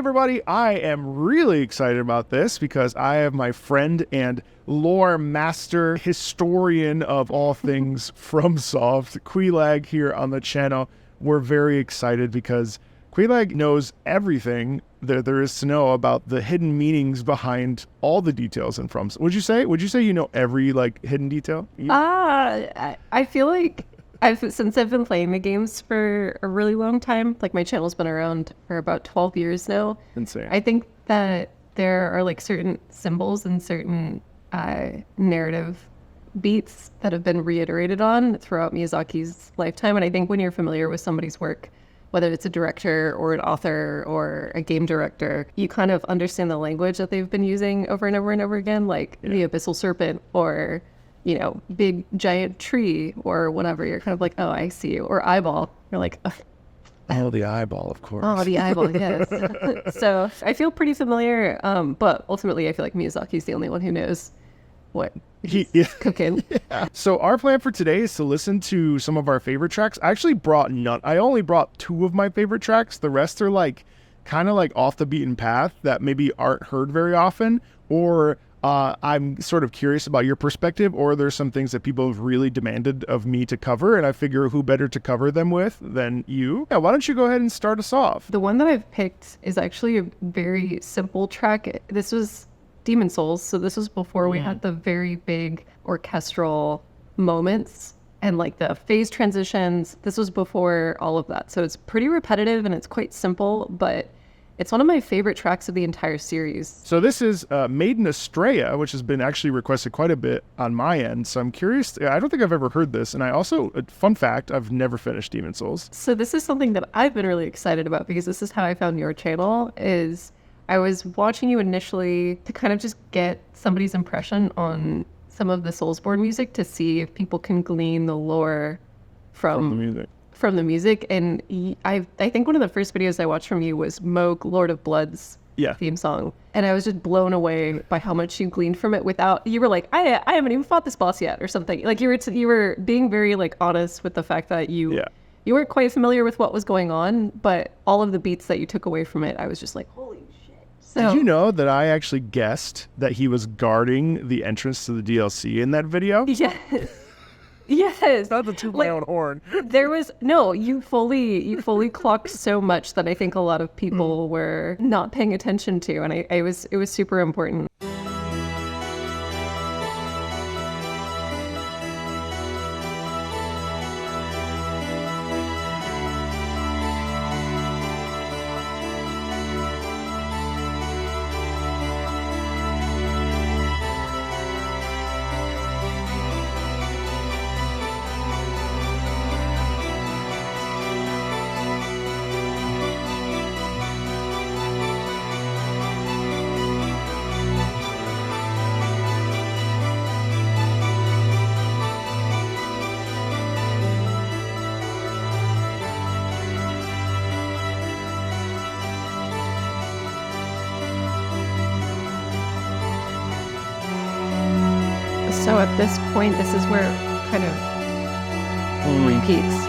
everybody, I am really excited about this because I have my friend and lore master historian of all things Fromsoft, Quelaag, here on the channel. We're very excited because Quelaag knows everything there is to know about the hidden meanings behind all the details in Fromsoft. Would you say you know every hidden detail? I feel like since I've been playing the games for a really long time, my channel's been around for about 12 years now. Insane. I think that there are certain symbols and certain narrative beats that have been reiterated on throughout Miyazaki's lifetime. And I think when you're familiar with somebody's work, whether it's a director or an author or a game director, you kind of understand the language that they've been using over and over and over again, the abyssal serpent or big giant tree or whatever. You're kind of like, oh, I see you. Or eyeball. You're like, ugh. Oh, the eyeball, of course. Oh, the eyeball, yes. So I feel pretty familiar, but ultimately I feel like Miyazaki's the only one who knows what he's cooking. Yeah. So our plan for today is to listen to some of our favorite tracks. I actually brought none. I only brought 2 of my favorite tracks. The rest are kind of off the beaten path that maybe aren't heard very often, or I'm sort of curious about your perspective, or there's some things that people have really demanded of me to cover, and I figure who better to cover them with than you. Yeah, why don't you go ahead and start us off? The one that I've picked is actually a very simple track. This was Demon Souls, so this was before we had the very big orchestral moments and the phase transitions. This was before all of that, so it's pretty repetitive and it's quite simple, but it's one of my favorite tracks of the entire series. So this is Maiden Astraea, which has been actually requested quite a bit on my end. So I'm curious. I don't think I've ever heard this. And I also, fun fact, I've never finished Demon Souls. So this is something that I've been really excited about because this is how I found your channel. Is I was watching you initially to kind of just get somebody's impression on some of the Soulsborne music to see if people can glean the lore from the music. And I think one of the first videos I watched from you was Moog Lord of Blood's theme song, and I was just blown away by how much you gleaned from it. You were like, I haven't even fought this boss yet or something. You were being very honest with the fact that you weren't quite familiar with what was going on, but all of the beats that you took away from it, I was just like, holy shit. So, did you know that I actually guessed that he was guarding the entrance to the DLC in that video? Yes. Yes. Not to toot my own horn. You fully clocked so much that I think a lot of people were not paying attention to, and it was super important. So at this point, this is where it kind of repeats.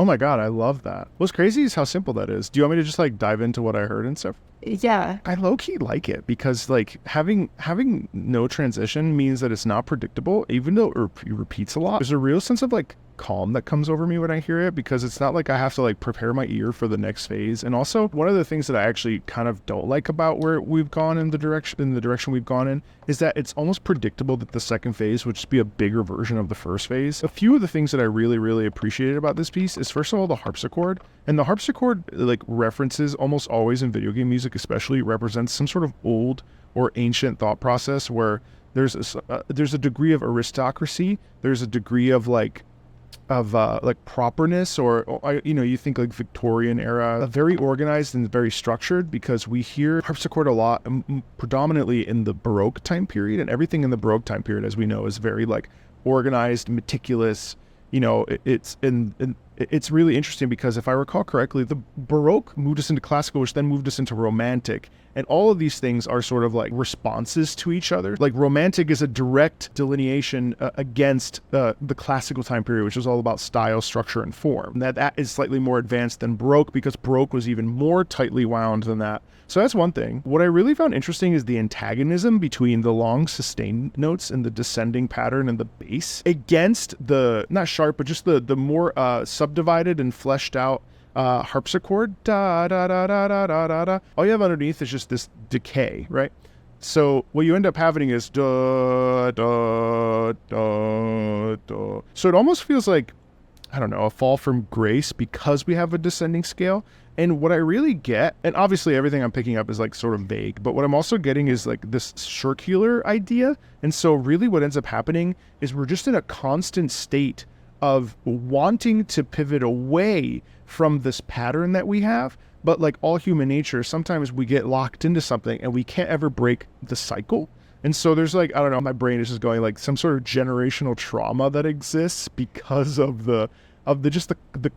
Oh my god, I love that. What's crazy is how simple that is. Do you want me to just like dive into what I heard and stuff? Yeah. I low-key like it because like having no transition means that it's not predictable, even though it repeats a lot. There's a real sense of like calm that comes over me when I hear it, because it's not like I have to like prepare my ear for the next phase. And also, one of the things that I actually kind of don't like about where we've gone in the direction we've gone in is that it's almost predictable that the second phase would just be a bigger version of the first phase. A few of the things that I really appreciated about this piece is, first of all, the harpsichord. And the harpsichord like references almost always in video game music especially represents some sort of old or ancient thought process where there's a degree of aristocracy, there's a degree of like properness, or you think like Victorian era, very organized and very structured, because we hear harpsichord a lot, predominantly in the Baroque time period, and everything in the Baroque time period, as we know, is very like organized, meticulous. It's really interesting because if I recall correctly, the Baroque moved us into classical, which then moved us into romantic. And all of these things are sort of like responses to each other. Like romantic is a direct delineation against the classical time period, which is all about style, structure, and form. And that is slightly more advanced than Baroque, because Baroque was even more tightly wound than that. So that's one thing. What I really found interesting is the antagonism between the long sustained notes and the descending pattern and the bass against the, not sharp, but just the more subdivided and fleshed out harpsichord. Da, da, da, da, da, da, da, da. All you have underneath is just this decay, right? So what you end up having is da, da, da, da. So it almost feels like, I don't know, a fall from grace because we have a descending scale. And what I really get, and obviously everything I'm picking up is like sort of vague, but what I'm also getting is like this circular idea. And so really what ends up happening is we're just in a constant state of wanting to pivot away from this pattern that we have. But like all human nature, sometimes we get locked into something and we can't ever break the cycle. And so there's like, I don't know, my brain is just going like some sort of generational trauma that exists because of the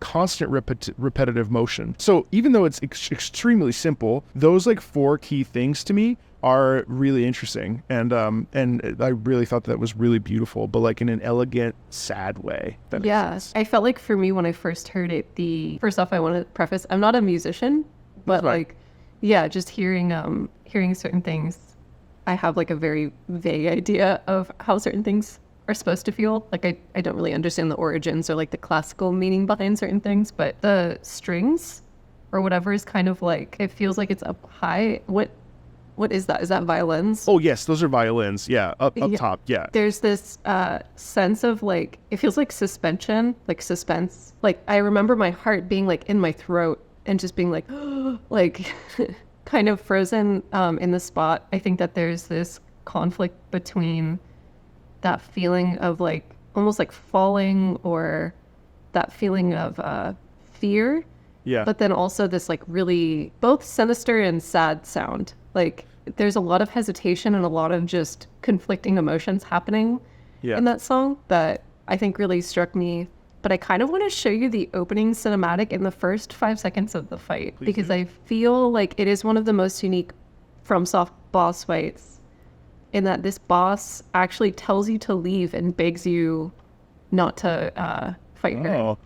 constant repetitive motion. So even though it's extremely simple, those like four key things to me are really interesting, and I really thought that was really beautiful, but like in an elegant, sad way. Yes, I felt like for me when I first heard it, first off, I want to preface, I'm not a musician, but like, yeah, just hearing certain things, I have like a very vague idea of how certain things are supposed to feel. Like I don't really understand the origins or like the classical meaning behind certain things, but the strings or whatever is kind of like, it feels like it's up high. What is that? Is that violins? Oh yes, those are violins. Yeah, up top. Yeah. There's this sense of like, it feels like suspension, like suspense. Like I remember my heart being like in my throat and just being like, like kind of frozen in the spot. I think that there's this conflict between that feeling of like almost like falling, or that feeling of fear. Yeah. But then also this like really both sinister and sad sound. Like there's a lot of hesitation and a lot of just conflicting emotions happening in that song that I think really struck me. But I kind of want to show you the opening cinematic in the first 5 seconds of the fight. Please because do. I feel like it is one of the most unique Fromsoft boss fights, in that this boss actually tells you to leave and begs you not to fight her.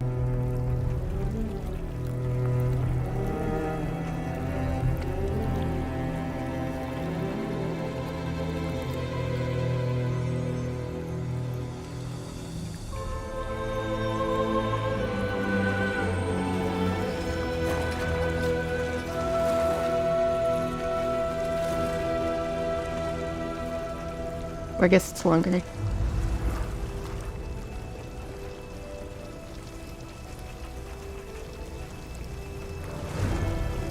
Or I guess it's longer.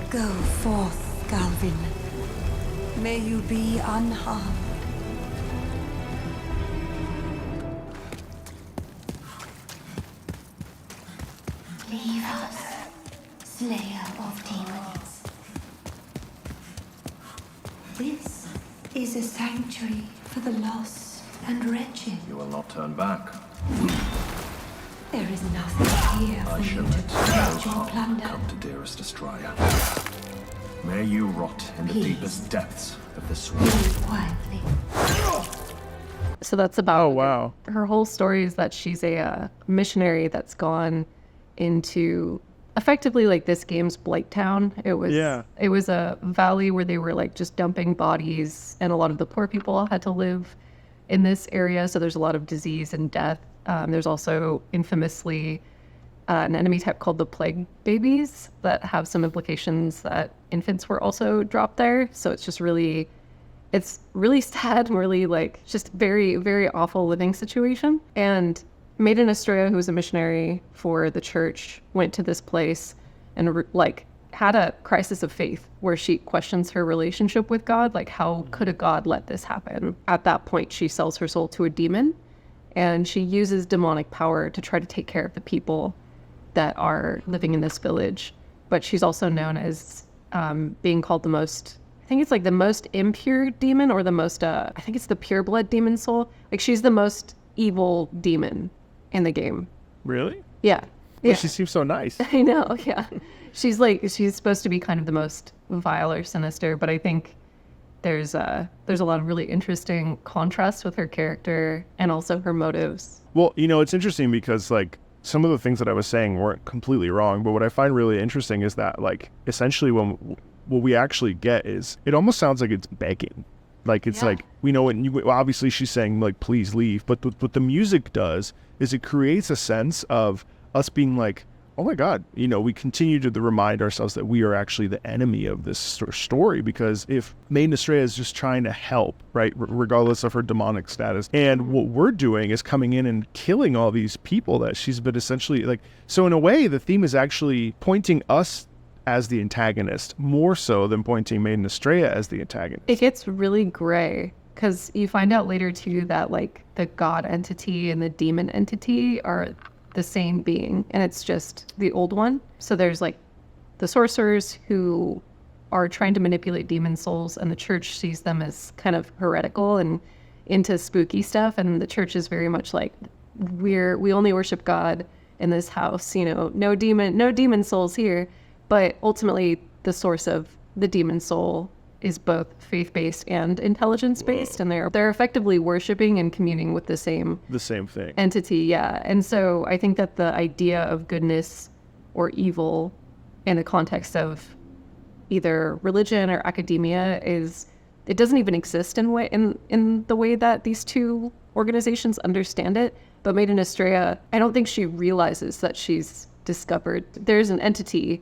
Go forth, Galvin. May you be unharmed. Leave us, Slayer of Demons. This is a sanctuary for the lost and wretched. You will not turn back. There is nothing here for you to protect your plunder. Come to dearest Astraea. May you rot in the deepest depths of the swamp. Live quietly. So that's about wow. Her whole story is that she's a missionary that's gone into effectively like this game's Blight Town. It was a valley where they were like just dumping bodies, and a lot of the poor people had to live in this area. So there's a lot of disease and death. There's also infamously an enemy type called the plague babies that have some implications that infants were also dropped there. So it's really sad and really like just very, very awful living situation. And Maiden Astraea, who was a missionary for the church, went to this place and like had a crisis of faith where she questions her relationship with God. Like, how could a God let this happen? At that point, she sells her soul to a demon, and she uses demonic power to try to take care of the people that are living in this village. But she's also known as being called the most, I think it's like the most impure demon, or the most, I think it's the pure blood demon soul. Like, she's the most evil demon in the game. Really? Yeah. Well, she seems so nice. I know, yeah. She's supposed to be kind of the most vile or sinister, but I think there's a lot of really interesting contrast with her character and also her motives. Well, it's interesting because like some of the things that I was saying weren't completely wrong, but what I find really interesting is that like essentially what we actually get is it almost sounds like it's begging. Like it's like, we know obviously she's saying like, please leave. But what the music does is it creates a sense of us being like, oh my God, we continue to remind ourselves that we are actually the enemy of this story. Because if Maiden Astraea is just trying to help, right, regardless of her demonic status, and what we're doing is coming in and killing all these people that she's been essentially like, so in a way, the theme is actually pointing us as the antagonist more so than pointing Maiden Astraea as the antagonist. It gets really gray because you find out later too that like the god entity and the demon entity are the same being, and it's just the old one. So there's like the sorcerers who are trying to manipulate demon souls, and the church sees them as kind of heretical and into spooky stuff, and the church is very much like, we only worship God in this house, no demon souls here. But ultimately, the source of the demon soul is both faith-based and intelligence-based, and they're effectively worshiping and communing with the same thing entity. Yeah, and so I think that the idea of goodness or evil in the context of either religion or academia it doesn't even exist in the way that these two organizations understand it. But Maiden Astraea, I don't think she realizes that she's discovered there's an entity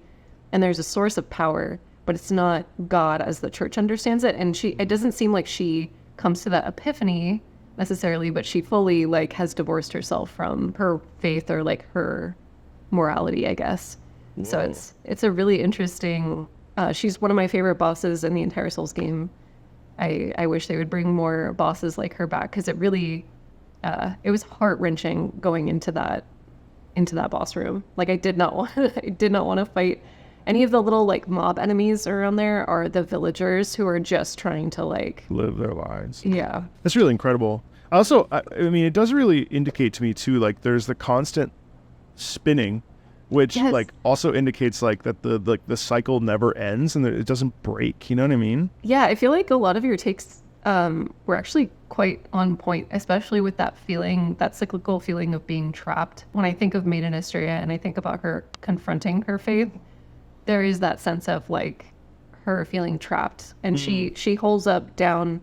and there's a source of power, but it's not God as the church understands it. And it doesn't seem like she comes to that epiphany necessarily, but she fully like has divorced herself from her faith or like her morality, I guess. Whoa. So it's a really interesting, she's one of my favorite bosses in the entire Souls game. I wish they would bring more bosses like her back, because it really, it was heart-wrenching going into that boss room. Like I did not want to fight any of the little like mob enemies around there. Are the villagers who are just trying to like live their lives. Yeah. That's really incredible. Also, I mean, it does really indicate to me too, like there's the constant spinning, which like also indicates like that the cycle never ends and that it doesn't break. You know what I mean? Yeah. I feel like a lot of your takes were actually quite on point, especially with that feeling, that cyclical feeling of being trapped. When I think of Maiden Astraea and I think about her confronting her faith, there is that sense of like her feeling trapped, and she holds up down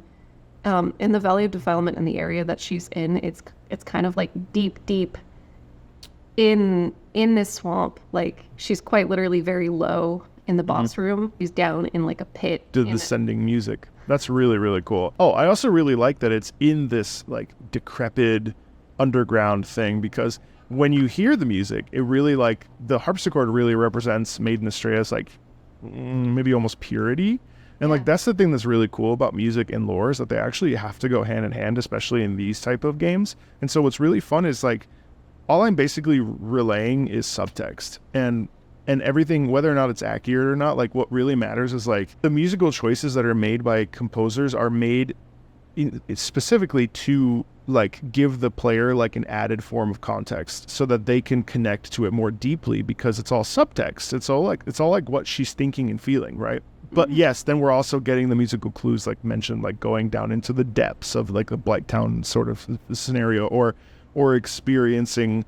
in the Valley of Defilement, in the area that she's in. It's kind of like deep in this swamp. Like she's quite literally very low in the boss room. She's down in like a pit. The descending music. That's really, really cool. Oh, I also really like that it's in this like decrepit underground thing, because when you hear the music, it really like the harpsichord really represents Maiden Astraea's like maybe almost purity. And like that's the thing that's really cool about music and lore, is that they actually have to go hand in hand, especially in these type of games. And so what's really fun is like all I'm basically relaying is subtext, and everything, whether or not it's accurate or not, like what really matters is like the musical choices that are made by composers are made specifically to like give the player like an added form of context so that they can connect to it more deeply, because it's all subtext. It's all like what she's thinking and feeling, right? But yes, then we're also getting the musical clues like mentioned, like going down into the depths of like a Blight Town sort of scenario, or experiencing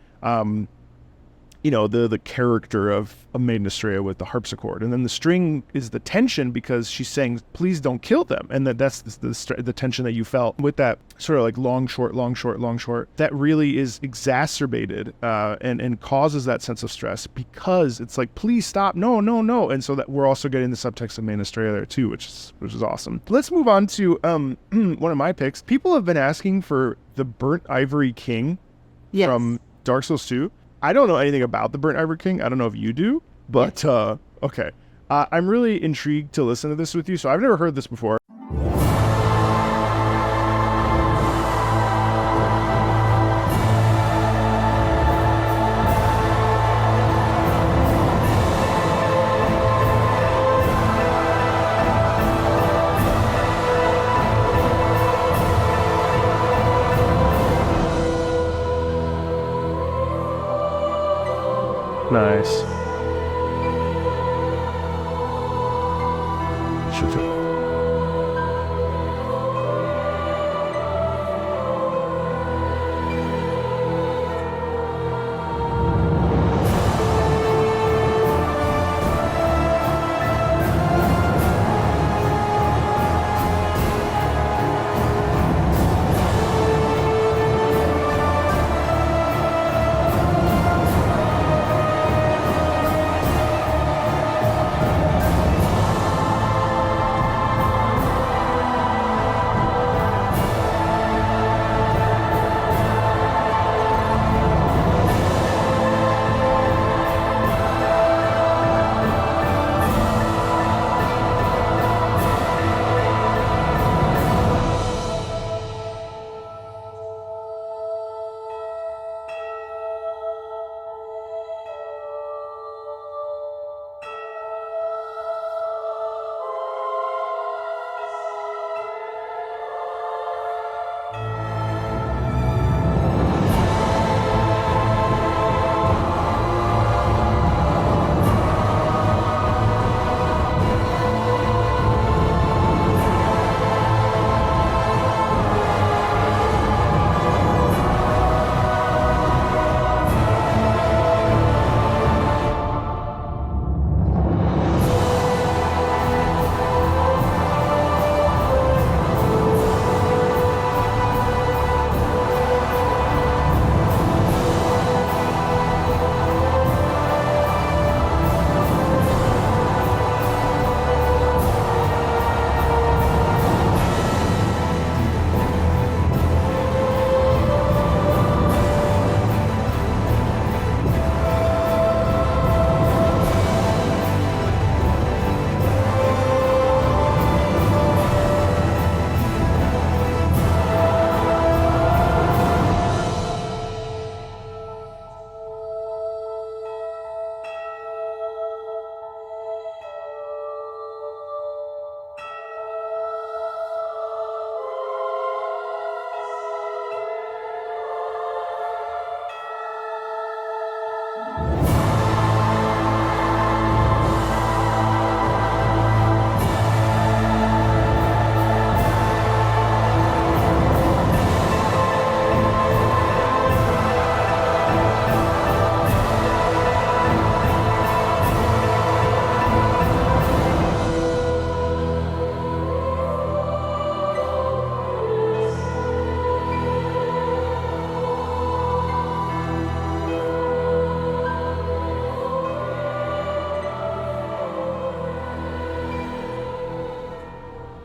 the character of Maiden Astraea with the harpsichord, and then the string is the tension because she's saying, please don't kill them, and that's the tension that you felt with that sort of like long short that really is exacerbated and causes that sense of stress because it's like, please stop, no, and so that we're also getting the subtext of Maiden Astraea there too, which is awesome. Let's move on to one of my picks. People have been asking for the Burnt Ivory King from Dark Souls 2. I don't know anything about the Burnt Ivory King. I don't know if you do, but okay. I'm really intrigued to listen to this with you. So I've never heard this before. Nice.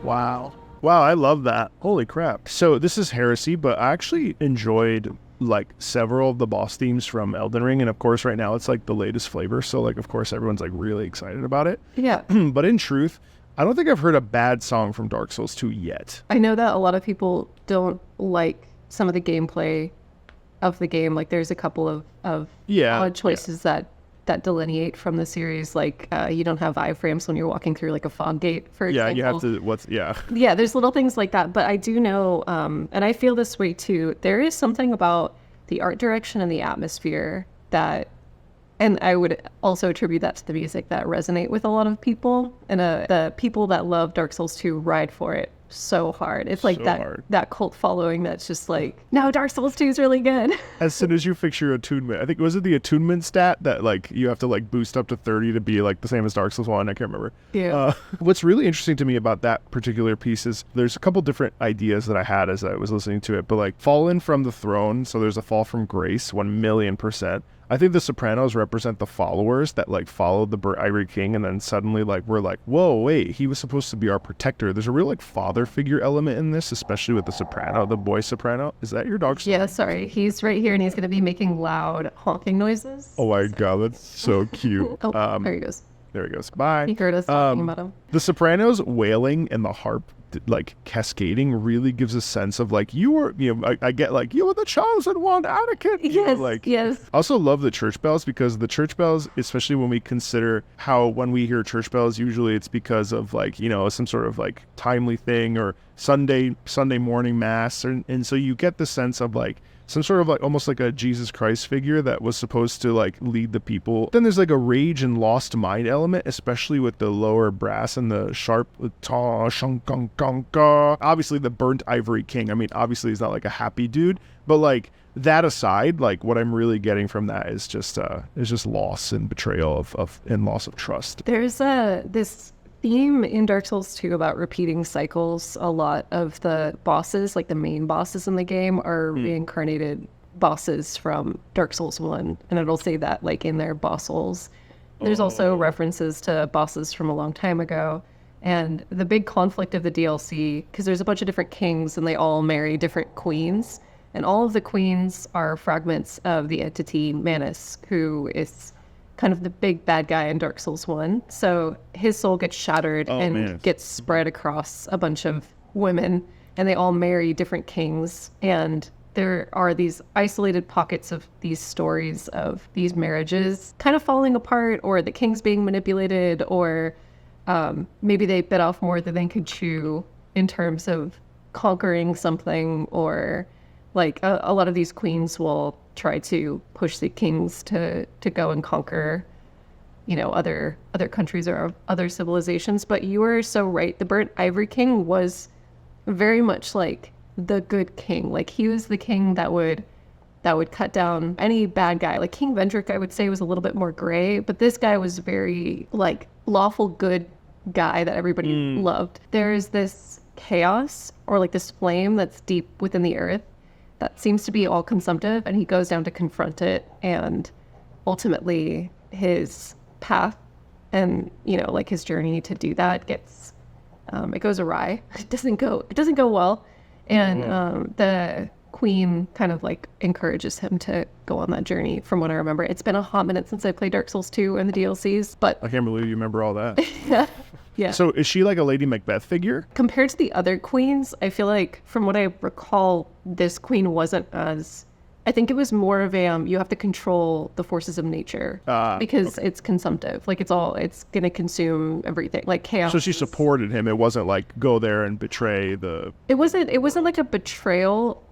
Wow. Wow, I love that. Holy crap. So this is heresy, but I actually enjoyed like several of the boss themes from Elden Ring, and of course right now it's like the latest flavor, so like of course everyone's like really excited about it. Yeah. But in truth, I don't think I've heard a bad song from Dark Souls 2 yet. I know that a lot of people don't like some of the gameplay of the game. Like there's a couple of odd choices that delineate from the series. Like you don't have iframes when you're walking through like a fog gate, for example. You have to, Yeah, there's little things like that. But I do know, and I feel this way too, there is something about the art direction and the atmosphere that, and I would also attribute that to the music, that resonate with a lot of people. And the people that love Dark Souls 2 ride for it so hard. It's like So that hard. that cult following that's just like, no, Dark Souls 2 is really good. As soon as you fix your attunement, I think, was it the attunement stat that like you have to like boost up to 30 to be like the same as Dark Souls 1? I can't remember. Yeah. What's really interesting to me about that particular piece is there's a couple different ideas that I had as I was listening to it, but like fallen from the throne, so there's a fall from grace, 1,000,000%. I think the Sopranos represent the followers that like followed the Ivory King, and then suddenly like we're like, whoa, wait, he was supposed to be our protector. There's a real like father figure element in this, especially with the Soprano, the boy Soprano. Is that your dog? Yeah, sorry. He's right here and he's going to be making loud honking noises. Oh my god, that's so cute. Oh, there he goes. There he goes. Bye. He heard us talking about him. The Sopranos wailing and the harp like cascading really gives a sense of like you were, I get like you were the chosen one, Anakin. Yes. I also love the church bells because the church bells, especially when we consider how when we hear church bells, usually it's because of like, some sort of like timely thing or Sunday morning mass. And so you get the sense of like some sort of like almost like a Jesus Christ figure that was supposed to like lead the people. Then there's like a rage and lost mind element, especially with the lower brass and the sharp ta shunk gunk gunk. Obviously the burnt ivory king. I mean, obviously he's not like a happy dude, but like that aside, like what I'm really getting from that is just loss and betrayal of and loss of trust. There's this theme in Dark Souls 2 about repeating cycles. A lot of the bosses, like the main bosses in the game, are reincarnated bosses from Dark Souls 1, and it'll say that like in their boss souls. There's also references to bosses from a long time ago, and the big conflict of the DLC, because there's a bunch of different kings and they all marry different queens, and all of the queens are fragments of the entity Manus, who is kind of the big bad guy in Dark Souls 1. So his soul gets shattered gets spread across a bunch of women, and they all marry different kings. And there are these isolated pockets of these stories of these marriages kind of falling apart, or the kings being manipulated, or maybe they bit off more than they could chew in terms of conquering something, or like a lot of these queens will try to push the kings to go and conquer, other countries or other civilizations. But you were so right. The burnt ivory king was very much like the good king. Like he was the king that would cut down any bad guy. Like King Vendrick, I would say, was a little bit more gray, but this guy was very like lawful good guy that everybody loved. There's this chaos, or like this flame that's deep within the earth that seems to be all consumptive, and he goes down to confront it, and ultimately his path and like his journey to do that gets it goes awry. It doesn't go well, and the queen kind of like encourages him to go on that journey, from what I remember. It's been a hot minute since I played Dark Souls 2 and the DLCs, but I can't believe you remember all that. yeah. So is she like a Lady Macbeth figure? Compared to the other queens, I feel like from what I recall, this queen wasn't as... I think it was more of a, you have to control the forces of nature because it's consumptive. Like it's going to consume everything, like chaos. So she supported him. It wasn't like go there and betray the... It wasn't like a betrayal.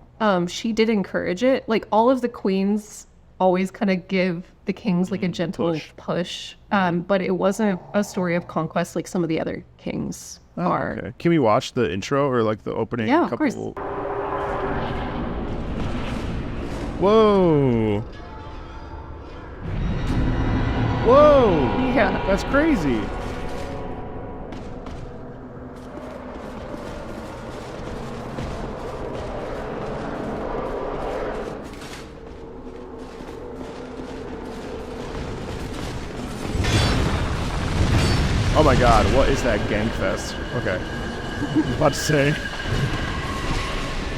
She did encourage it. Like all of the queens always kind of give the kings like a gentle push. But it wasn't a story of conquest like some of the other kings are. Okay. Can we watch the intro or like the opening? Yeah, of course. Whoa. Whoa. Yeah. That's crazy. Oh my god, what is that gang fest? Okay. I was about to say.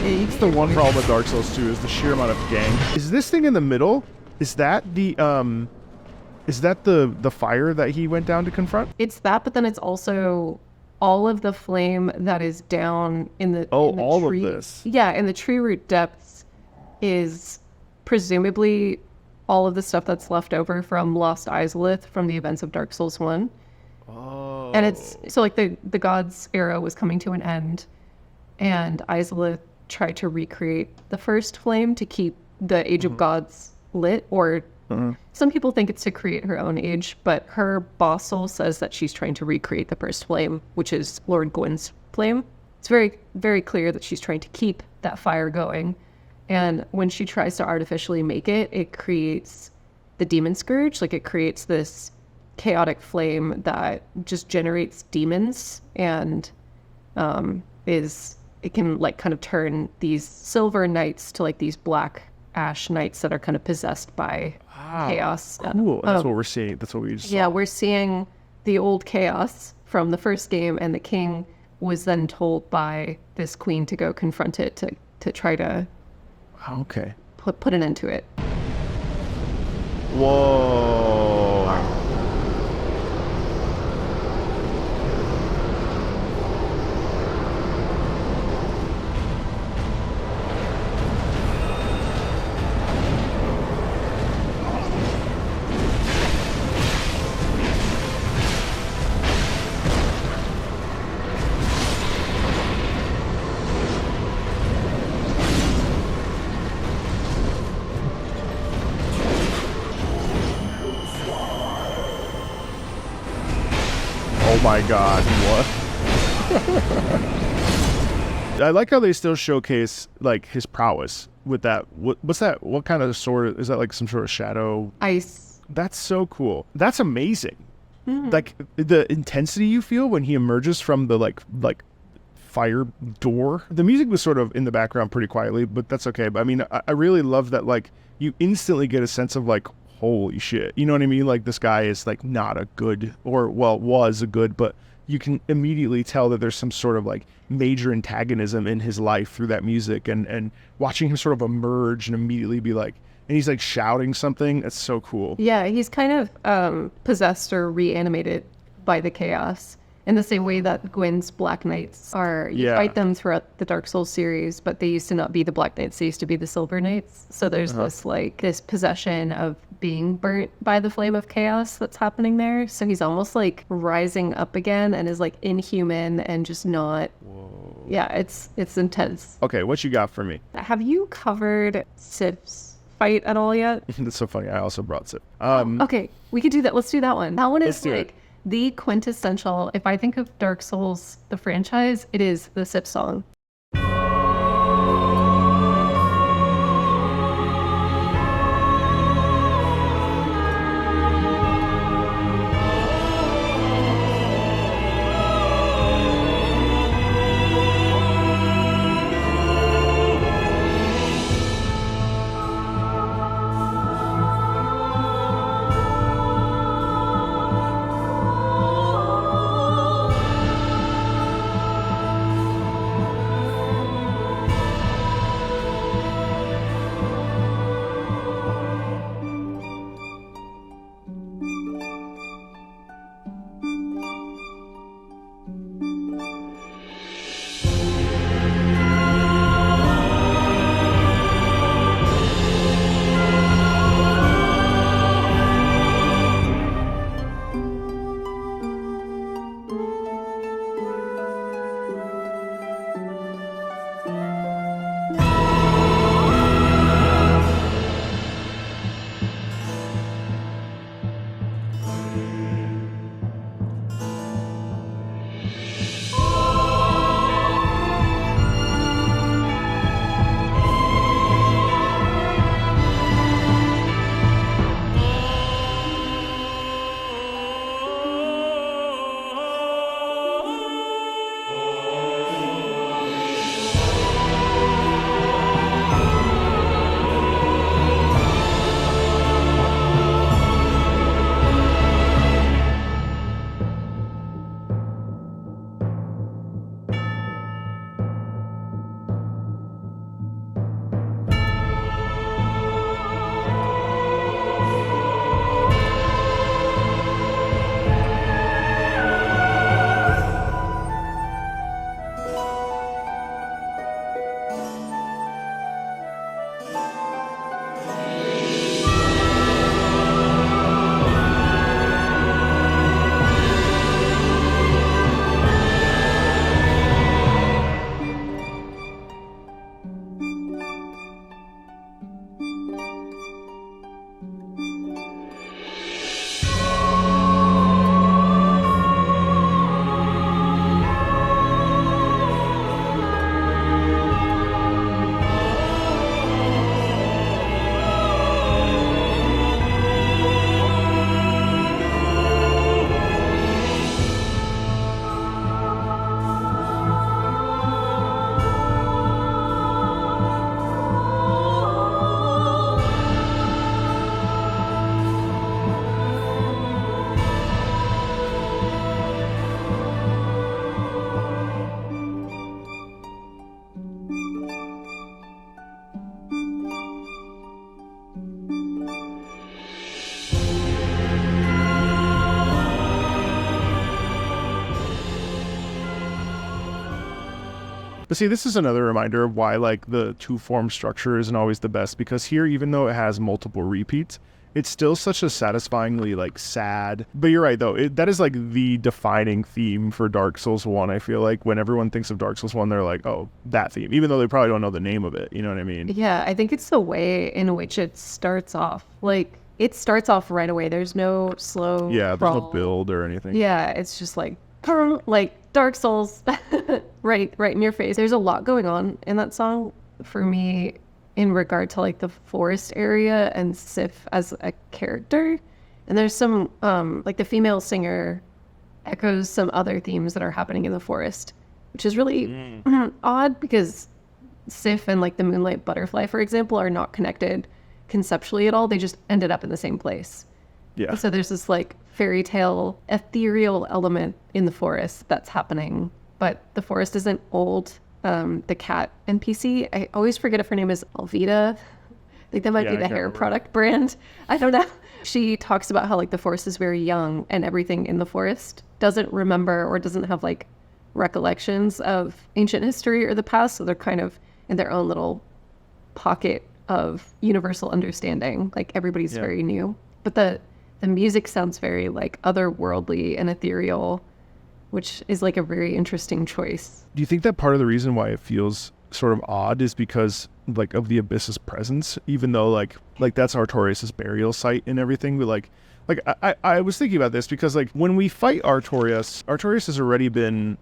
It's the one problem with Dark Souls 2 is the sheer amount of gang. Is this thing in the middle? Is that the fire that he went down to confront? It's that, but then it's also all of the flame that is down in the all tree. Of this. Yeah, in the tree root depths is presumably all of the stuff that's left over from Lost Izalith from the events of Dark Souls 1. Oh. And it's so like the gods era was coming to an end, and Izalith tried to recreate the first flame to keep the Age of Gods lit, or some people think it's to create her own age, but her boss soul says that she's trying to recreate the first flame, which is Lord Gwyn's flame. it's very, very clear that she's trying to keep that fire going. And when she tries to artificially make it, it creates the demon scourge. Like, it creates this chaotic flame that just generates demons, and it can like kind of turn these silver knights to like these black ash knights that are kind of possessed by chaos. Cool. That's what we're seeing. That's what we just Yeah, saw. we're seeing the old chaos from the first game, and the king was then told by this queen to go confront it to try to Okay. put an end to it. Whoa. Oh my god, what? I like how they still showcase like his prowess with that. What's that? What kind of sword is that? Like some sort of shadow? Ice. That's so cool. That's amazing. Like the intensity you feel when he emerges from the like fire door. The music was sort of in the background pretty quietly, but that's okay. But I mean, I really love that like you instantly get a sense of like, holy shit. You know what I mean? Like, this guy is like not a good, or well, was a good, but you can immediately tell that there's some sort of like major antagonism in his life through that music, and watching him sort of emerge and immediately be like, and he's like shouting something. That's so cool. Yeah, he's kind of possessed or reanimated by the chaos in the same way that Gwyn's Black Knights are. You fight them throughout the Dark Souls series, but they used to not be the Black Knights. They used to be the Silver Knights. So there's this possession of being burnt by the flame of chaos that's happening there. So he's almost like rising up again and is like inhuman and just not. Whoa. Yeah, it's intense. Okay, what you got for me? Have you covered Sif's fight at all yet? That's so funny. I also brought Sif. Okay, we could do that. Let's do that one. That one Let's is do it. like the quintessential. If I think of Dark Souls, the franchise, it is the Sif song. But see, this is another reminder of why like the two form structure isn't always the best, because here, even though it has multiple repeats, it's still such a satisfyingly like sad. But you're right though, that is like the defining theme for Dark Souls 1. I feel like when everyone thinks of Dark Souls 1, they're like, oh, that theme, even though they probably don't know the name of it. You know what I mean? Yeah, I think it's the way in which it starts off. Like, it starts off right away. There's no slow Yeah, there's crawl. no build or anything. Yeah, it's just like Dark Souls, right in your face. There's a lot going on in that song for me in regard to like the forest area and Sif as a character. And there's some like the female singer echoes some other themes that are happening in the forest, which is really odd because Sif and like the Moonlight Butterfly, for example, are not connected conceptually at all. They just ended up in the same place. Yeah. And so there's this like fairy tale ethereal element in the forest that's happening, but the forest isn't old. The cat NPC, I always forget if her name is Alvita. I think that might be the hair product brand. I don't know. She talks about how like the forest is very young and everything in the forest doesn't remember or doesn't have like recollections of ancient history or the past. So they're kind of in their own little pocket of universal understanding. Like everybody's very new, but the music sounds very like otherworldly and ethereal, which is like a very interesting choice. Do you think that part of the reason why it feels sort of odd is because like of the Abyss's presence, even though like that's Artorias' burial site and everything, but like I was thinking about this because like when we fight Artorias has already been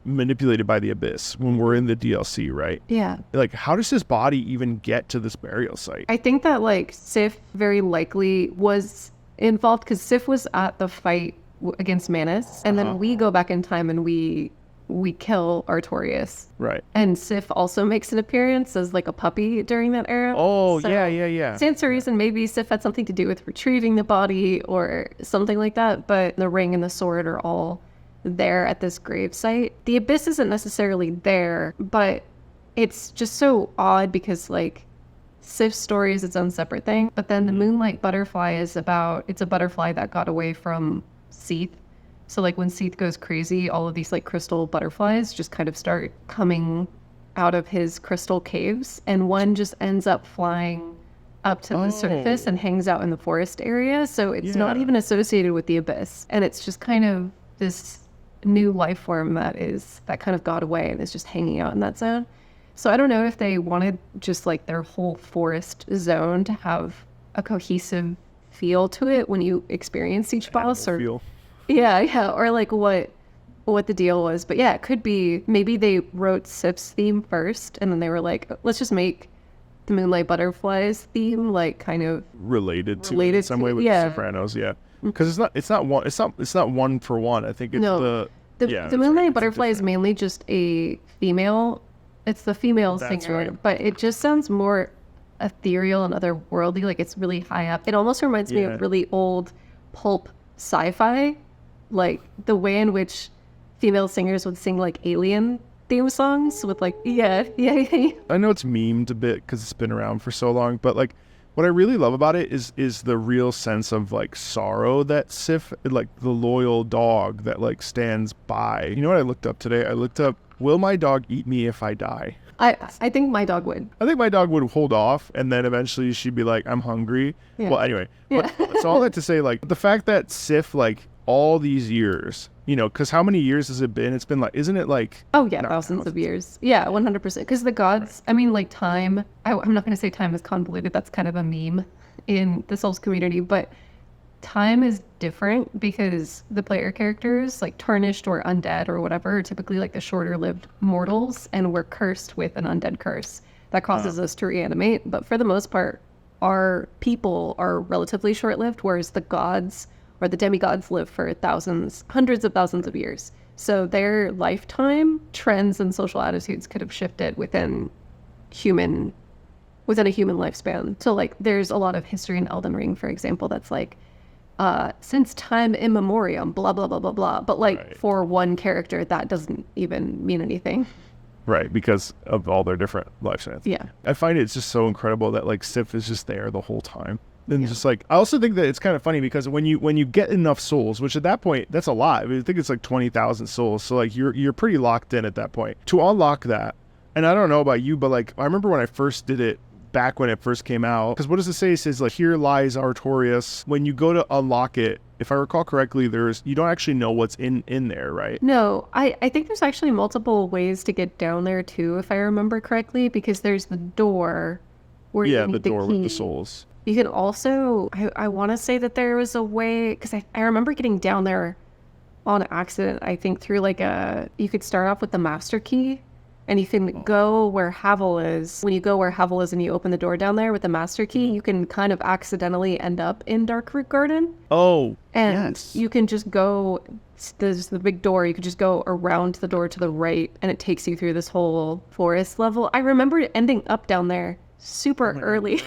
manipulated by the Abyss when we're in the DLC, right? Yeah. Like how does his body even get to this burial site? I think that like Sif very likely was involved because Sif was at the fight against Manus, and then we go back in time and we kill Artorias. Right. And Sif also makes an appearance as like a puppy during that era. Oh, so yeah. Stands to reason maybe Sif had something to do with retrieving the body or something like that, but the ring and the sword are all there at this grave site. The Abyss isn't necessarily there, but it's just so odd because like Sif's story is its own separate thing, but then the Moonlight Butterfly is it's a butterfly that got away from Seath. So like when Seath goes crazy, all of these like crystal butterflies just kind of start coming out of his crystal caves, and one just ends up flying up to the surface and hangs out in the forest area. So it's not even associated with the Abyss, and it's just kind of this new life form that kind of got away and is just hanging out in that zone. So I don't know if they wanted just like their whole forest zone to have a cohesive feel to it when you experience each boss, or Feel. yeah, or like what the deal was. But yeah, it could be maybe they wrote Sif's theme first, and then they were like, let's just make the Moonlight Butterflies theme like kind of related to in some way with the Sopranos, because it's not one for one. I think it's the Moonlight Butterfly is mainly just a female. It's the female singer, right. But it just sounds more ethereal and otherworldly. Like it's really high up. It almost reminds me of really old pulp sci-fi, like the way in which female singers would sing like alien theme songs with like I know it's memed a bit because it's been around for so long, but like what I really love about it is the real sense of like sorrow that Sif, like the loyal dog that like stands by. You know what I looked up today? I looked up, will my dog eat me if I die? I think my dog would. I think my dog would hold off, and then eventually she'd be like, I'm hungry. Yeah. Well, anyway, so all that to say, like, the fact that Sif, like, all these years, you know, because how many years has it been? It's been like, isn't it like... Oh, yeah, thousands of years. Yeah, 100%. Because the gods, I mean, like, time, I'm not going to say time is convoluted. That's kind of a meme in the Souls community, but time is different because the player characters, like tarnished or undead or whatever, are typically like the shorter lived mortals, and we're cursed with an undead curse that causes us to reanimate. But for the most part, our people are relatively short lived, whereas the gods or the demigods live for thousands, hundreds of thousands of years. So their lifetime trends and social attitudes could have shifted within a human lifespan. So like there's a lot of history in Elden Ring, for example, that's like since time immemorial, blah, blah, blah, blah, blah. But like for one character, that doesn't even mean anything. Right, because of all their different lifespans. Yeah. I find it's just so incredible that like Sif is just there the whole time. And just like, I also think that it's kind of funny because when you get enough souls, which at that point, that's a lot. I mean, I think it's like 20,000 souls. So like you're pretty locked in at that point. To unlock that, And I don't know about you, but like I remember when I first did it back when it first came out, because what does it say? It says like, here lies Artorias. When you go to unlock it, if I recall correctly, you don't actually know what's in there, right? No, I think there's actually multiple ways to get down there too, if I remember correctly, because there's the door where you need the door key. with the souls. You can also, I want to say that there was a way, because I remember getting down there on accident, I think through like you could start off with the master key, and you can go where Havel is. When you go where Havel is and you open the door down there with the master key, you can kind of accidentally end up in Darkroot Garden. Oh, and yes. you can just go, there's the big door, you could just go around the door to the right, and it takes you through this whole forest level. I remember ending up down there super early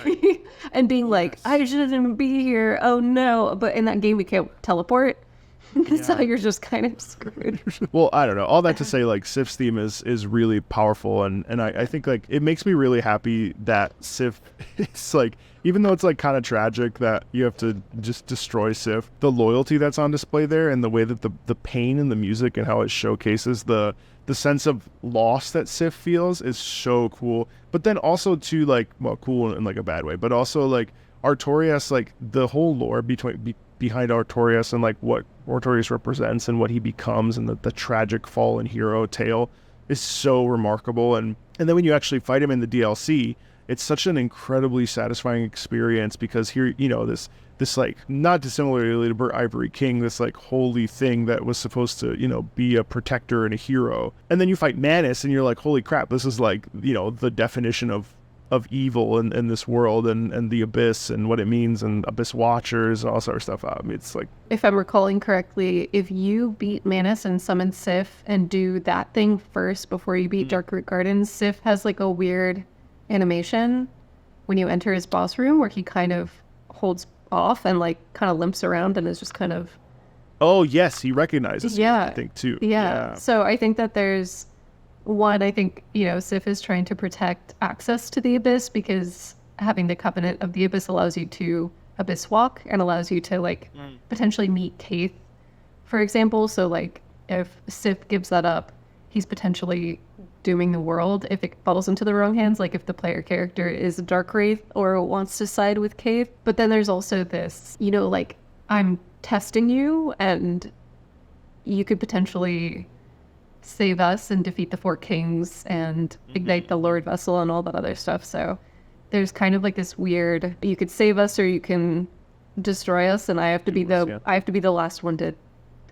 and being like, I shouldn't be here, oh no. But in that game we can't teleport. So you're just kind of screwed. Well, I don't know. All that to say, like, Sif's theme is really powerful, and I think, like, it makes me really happy that Sif is, like, even though it's, like, kind of tragic that you have to just destroy Sif, the loyalty that's on display there and the way that the pain in the music and how it showcases the sense of loss that Sif feels is so cool. But then also, too, like, well, cool in, like, a bad way, but also, like, Artorias, like, the whole lore behind Artorias and like what Artorias represents and what he becomes and the tragic fallen hero tale is so remarkable. And then when you actually fight him in the DLC, it's such an incredibly satisfying experience, because here, you know, this like, not dissimilarly to Ivory King, this like holy thing that was supposed to, you know, be a protector and a hero. And then you fight Manus and you're like, holy crap, this is like, you know, the definition of evil in this world, and the abyss and what it means, and abyss watchers and all sort of stuff. I mean, it's like, if I'm recalling correctly, if you beat Manus and summon Sif and do that thing first before you beat Darkroot Gardens, Sif has like a weird animation when you enter his boss room where he kind of holds off and like kind of limps around and is just kind of, oh yes, he recognizes you, yeah, I think too. yeah. So I think that there's one, I think, you know, Sif is trying to protect access to the Abyss, because having the Covenant of the Abyss allows you to Abyss walk and allows you to, like, potentially meet Kaith, for example. So, like, if Sif gives that up, he's potentially dooming the world if it falls into the wrong hands, like if the player character is a Dark Wraith or wants to side with Kaith. But then there's also this, you know, like, I'm testing you, and you could potentially save us and defeat the Four Kings and ignite the Lord Vessel and all that other stuff. So there's kind of like this weird, you could save us or you can destroy us, and I have to be the last one to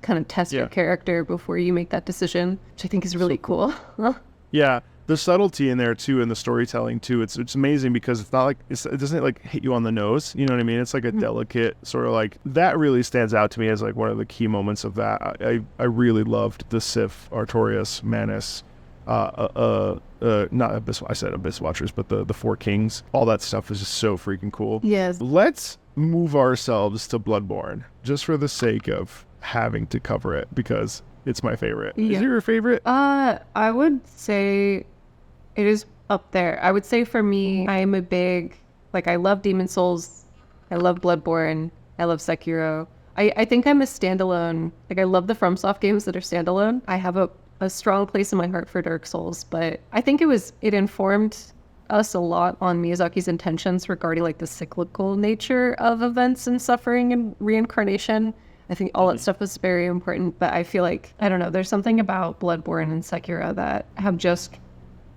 kind of test your character before you make that decision, which I think is really cool. Yeah, the subtlety in there too, and the storytelling too. It's amazing, because it's not like it doesn't like hit you on the nose. You know what I mean? It's like a delicate sort of, like, that really stands out to me as like one of the key moments of that. I really loved the Sif, Artorias, Manus, not Abyss. I said Abyss Watchers, but the Four Kings. All that stuff is just so freaking cool. Yes. Let's move ourselves to Bloodborne, just for the sake of having to cover it, because it's my favorite. Yeah. Is it your favorite? I would say it is up there. I would say for me, I am a big, like, I love Demon Souls, I love Bloodborne, I love Sekiro. I think I'm a standalone, like, I love the Fromsoft games that are standalone. I have a strong place in my heart for Dark Souls, but I think it informed us a lot on Miyazaki's intentions regarding, like, the cyclical nature of events and suffering and reincarnation. I think all that stuff was very important, but I feel like, I don't know, there's something about Bloodborne and Sekiro that have just,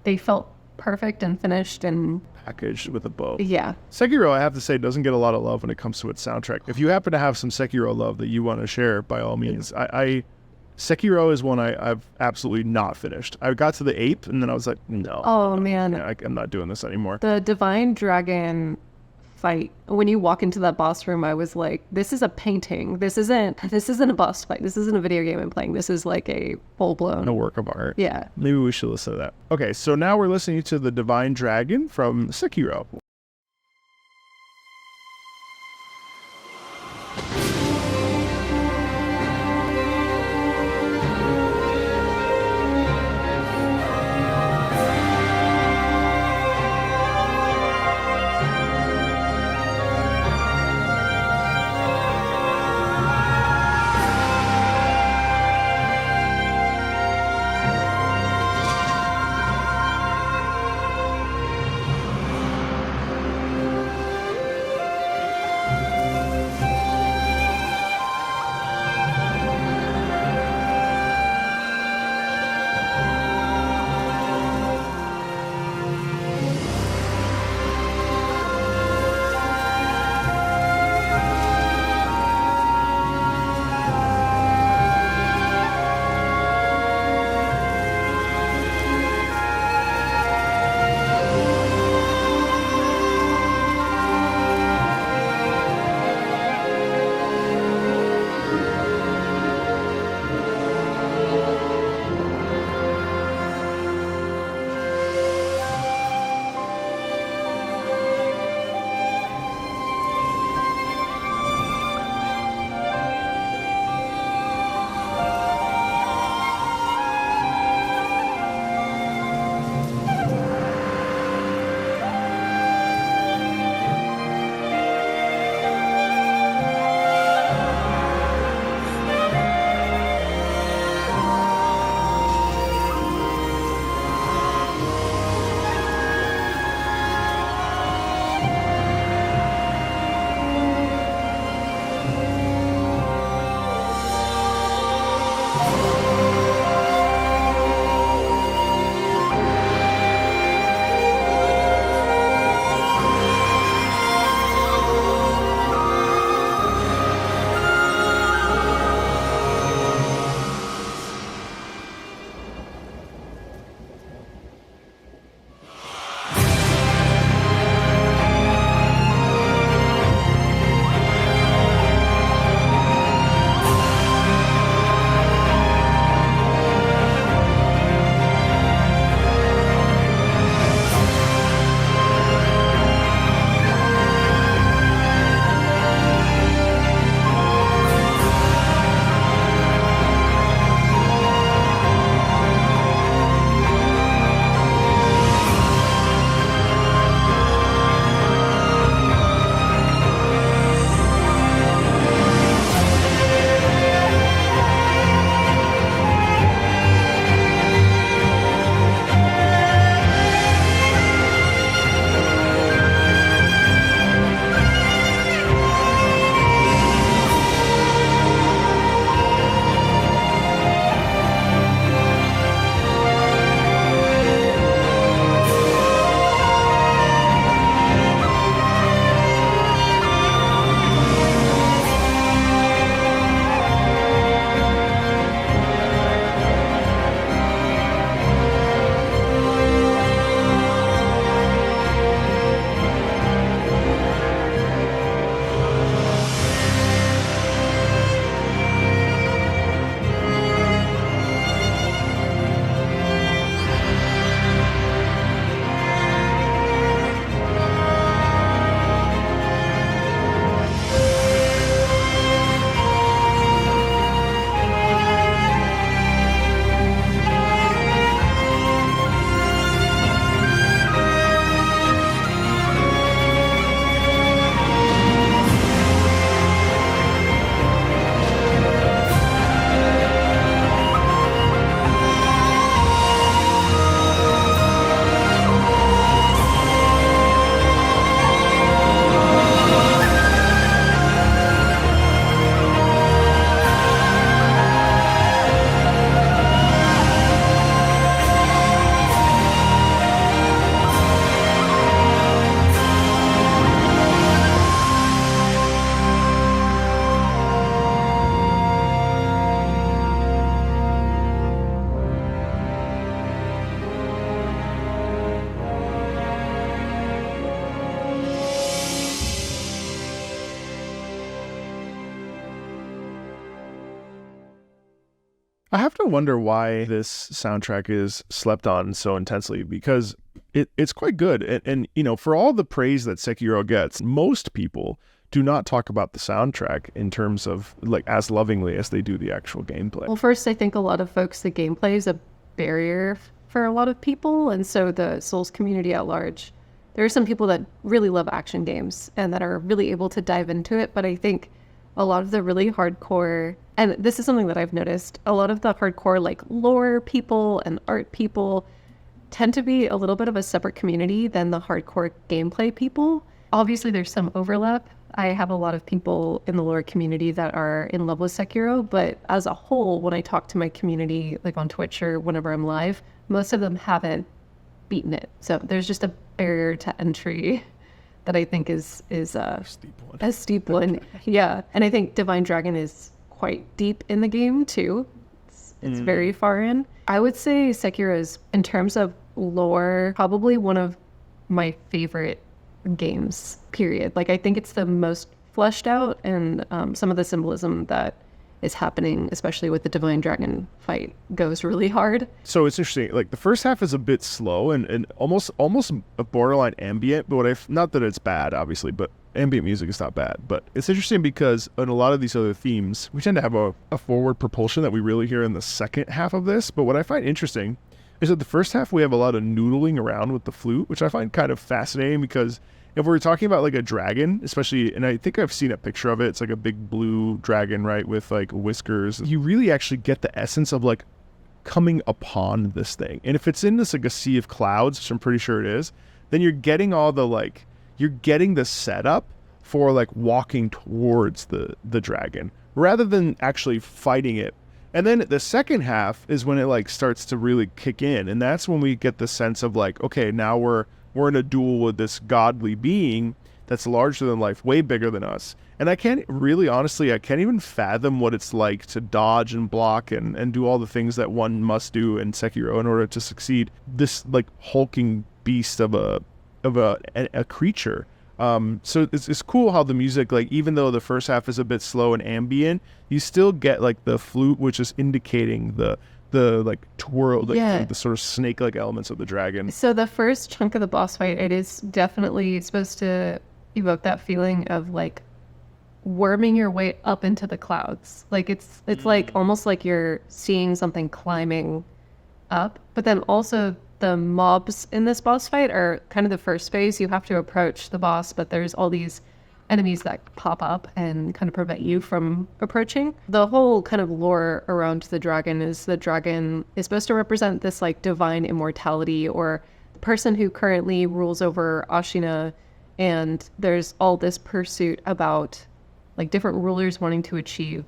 they felt perfect and finished and Packaged with a bow. yeah. Sekiro, I have to say, doesn't get a lot of love when it comes to its soundtrack. If you happen to have some Sekiro love that you want to share, by all means. Sekiro is one I've absolutely not finished. I got to the ape, and then I was like, no. Oh man. I'm not doing this anymore. The Divine Dragon fight, when you walk into that boss room, I was like, this is a painting. This isn't a boss fight. This isn't a video game I'm playing. This is like a full-blown A work of art. Yeah. Maybe we should listen to that. Okay, so now we're listening to the Divine Dragon from Sekiro. I have to wonder why this soundtrack is slept on so intensely, because it's quite good. And, you know, for all the praise that Sekiro gets, most people do not talk about the soundtrack in terms of like as lovingly as they do the actual gameplay. Well, first, I think a lot of folks, the gameplay is a barrier for a lot of people. And so the Souls community at large, there are some people that really love action games and that are really able to dive into it. But I think a lot of the really hardcore, and this is something that I've noticed, a lot of the hardcore like lore people and art people tend to be a little bit of a separate community than the hardcore gameplay people. Obviously, there's some overlap. I have a lot of people in the lore community that are in love with Sekiro, but as a whole, when I talk to my community, like on Twitch or whenever I'm live, most of them haven't beaten it. So there's just a barrier to entry that I think is a steep one. Yeah. And I think Divine Dragon is quite deep in the game too. It's very far in. I would say Sekiro is, in terms of lore, probably one of my favorite games, period. Like, I think it's the most fleshed out, and some of the symbolism that is happening, especially with the Divine Dragon fight, goes really hard. So it's interesting. Like, the first half is a bit slow and almost a borderline ambient, but not that it's bad, obviously, but ambient music is not bad. But it's interesting because in a lot of these other themes, we tend to have a forward propulsion that we really hear in the second half of this. But what I find interesting is that the first half we have a lot of noodling around with the flute, which I find kind of fascinating, because if we're talking about like a dragon, especially, and I think I've seen a picture of it, it's like a big blue dragon, right, with like whiskers, you really actually get the essence of like coming upon this thing. And if it's in this like a sea of clouds, which I'm pretty sure it is, then you're getting all the like, you're getting the setup for like walking towards the dragon rather than actually fighting it. And then the second half is when it like starts to really kick in, and that's when we get the sense of like, okay, now we're in a duel with this godly being that's larger than life, way bigger than us. And I can't really, honestly, I can't even fathom what it's like to dodge and block and do all the things that one must do in Sekiro in order to succeed. This like hulking beast of a creature. So it's cool how the music, like, even though the first half is a bit slow and ambient, you still get like the flute, which is indicating the like twirl, like the sort of snake-like elements of the dragon. So the first chunk of the boss fight, it is definitely supposed to evoke that feeling of like worming your way up into the clouds. Like it's like almost like you're seeing something climbing up. But then also the mobs in this boss fight are kind of the first phase. You have to approach the boss, but there's all these enemies that pop up and kind of prevent you from approaching. The whole kind of lore around the dragon is supposed to represent this like divine immortality, or the person who currently rules over Ashina, and there's all this pursuit about like different rulers wanting to achieve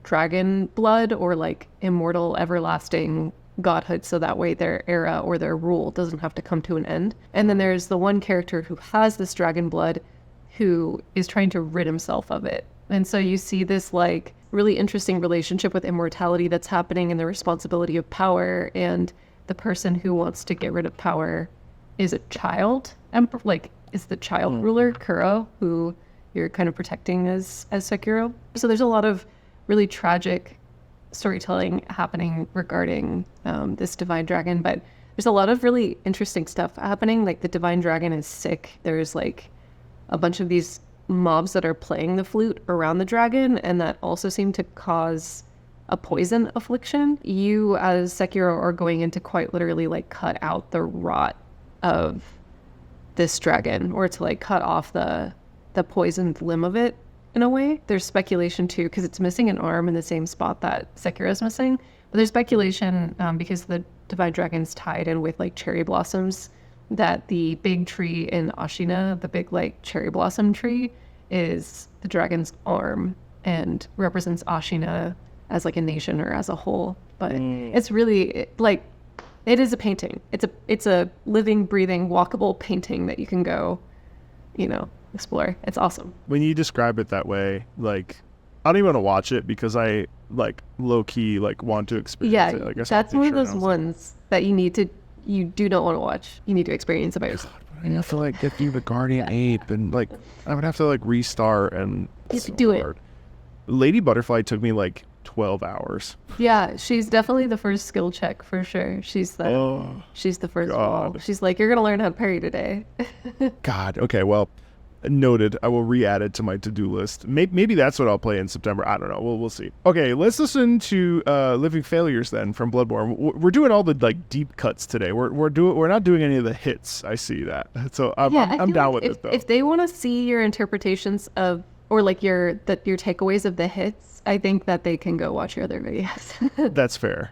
dragon blood or like immortal everlasting godhood, so that way their era or their rule doesn't have to come to an end. And then there's the one character who has this dragon blood who is trying to rid himself of it. And so you see this like really interesting relationship with immortality that's happening, and the responsibility of power, and the person who wants to get rid of power is a child, like is the child ruler, Kuro, who you're kind of protecting as Sekiro. So there's a lot of really tragic storytelling happening regarding this divine dragon, but there's a lot of really interesting stuff happening. Like the divine dragon is sick. There's like a bunch of these mobs that are playing the flute around the dragon, and that also seem to cause a poison affliction. You as Sekiro are going in to quite literally like cut out the rot of this dragon, or to like cut off the poisoned limb of it in a way. There's speculation too, because it's missing an arm in the same spot that Sekiro is missing, but there's speculation because the divine dragon's tied in with like cherry blossoms, that the big tree in Ashina, the big like cherry blossom tree, is the dragon's arm and represents Ashina as like a nation or as a whole. But it's really like, it is a painting. It's a living, breathing, walkable painting that you can go, explore. It's awesome. When you describe it that way, like, I don't even want to watch it because I like low key like want to experience it. I guess that's one of those ones that you do not want to watch. You need to experience it by yourself. I have to like get through the guardian ape, and like I would have to like restart and you have to do it. Lady Butterfly took me like 12 hours. Yeah, she's definitely the first skill check for sure. She's the first wall. She's like, you're gonna learn how to parry today. God. Okay. Well, noted. I will re-add it to my to-do list. Maybe that's what I'll play in September. I don't know. We'll see. Okay, let's listen to Living Failures then from Bloodborne. We're doing all the like deep cuts today. We're not doing any of the hits. I see that. So I'm down with it though. If they want to see your interpretations of or like your takeaways of the hits, I think that they can go watch your other videos. That's fair.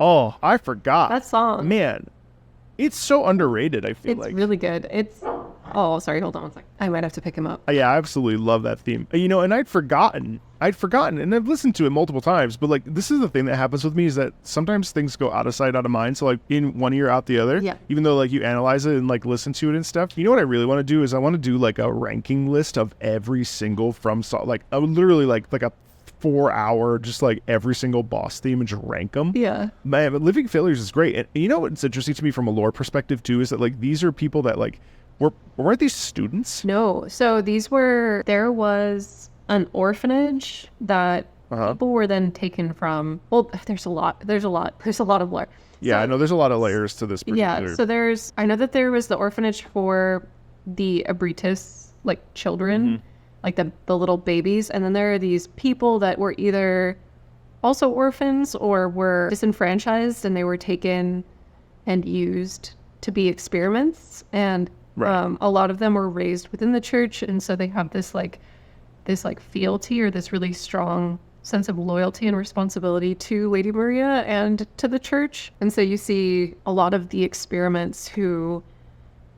Oh, I forgot. That song. Man, it's so underrated, I feel It's like. really good. Oh, sorry, hold on one second. I might have to pick him up. Yeah, I absolutely love that theme. And I'd forgotten, and I've listened to it multiple times, but like, this is the thing that happens with me is that sometimes things go out of sight, out of mind. So like in one ear, out the other, Yeah. even though like you analyze it and like listen to it and stuff. You know what I really want to do is I want to do like a ranking list of every single Fromsoft, like I would literally like a 4-hour, just like every single boss theme and just rank them. Yeah. Man, but Living Failures is great. And you know what's interesting to me from a lore perspective too is that like these are people that like weren't these students? No. So there was an orphanage that people were then taken from. Well, there's a lot of lore. Yeah, So, I know there's a lot of layers to this particular. yeah, so I know that there was the orphanage for the Abritus, like children, like the little babies. And then there are these people that were either also orphans or were disenfranchised, and they were taken and used to be experiments. And a lot of them were raised within the church. And so they have this fealty, or this really strong sense of loyalty and responsibility to Lady Maria and to the church. And so you see a lot of the experiments who